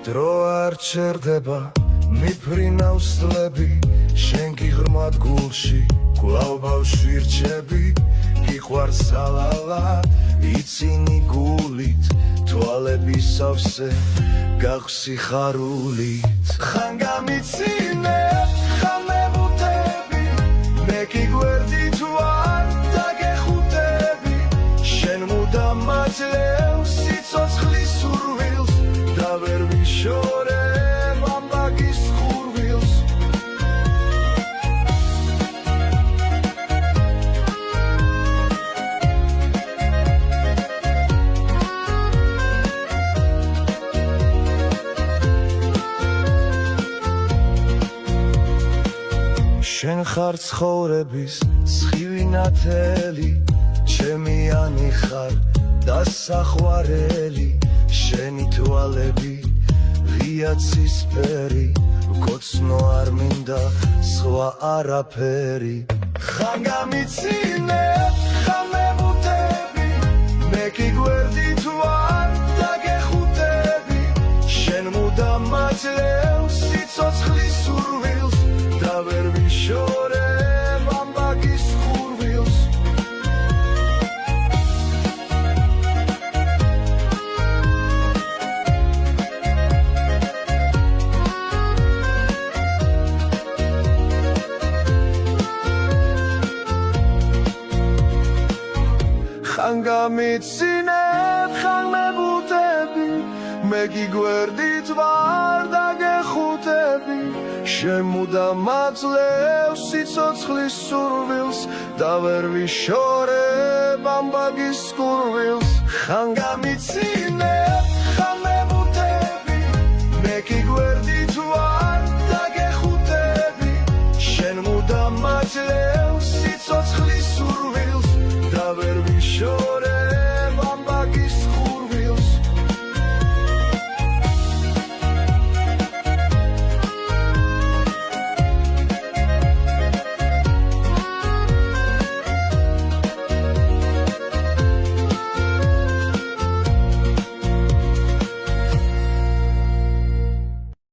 დრო არ ჩერდება მიფრინავს წლები შენ გიღრმად გულში კვლავ ბავშვი რჩები გიყვარს ალალად იცინი გულით თვალების სავსე გახსი ხარულით ხან გამიცინე ხან მევუტები მე გიგვერდით ვარ დაგეხუტები შენ მუდამ მაძლევს სიცოცხლის სურვილს და ვერ ვიშორებ ამბაგის ხურვილს შენ ხარ ცხოვრების სხივი ნათელი ჩემი ანი ხარ და საყვარელი შენი თვალები ღია ცისფერი გოცნო არ მინდა სხვა არაფერი ხან გამიცინე ხან მევუტები მე გიგვერდით ვარ დაგეხუტები შენ მუდამ მაძლევს სიცოცხლის სურვილს და ვერ ვიშორებ ამბაგის ხურვილს ხან გამიცინებ ხან მევუტები მე გიგვერდით ვარ დაგეხუტები შენ მუდამ მაძლევს სიცოცხლის სურვილს და ვერ ვიშორებ ამბაგის ხურვილს ხან გამიცინებ ხან მევუტები მე გიგვერდით ვარ დაგეხუტები შენ მუდამ მაძლევს სიცოცხლის სურვილს და ვერ ვიშორებ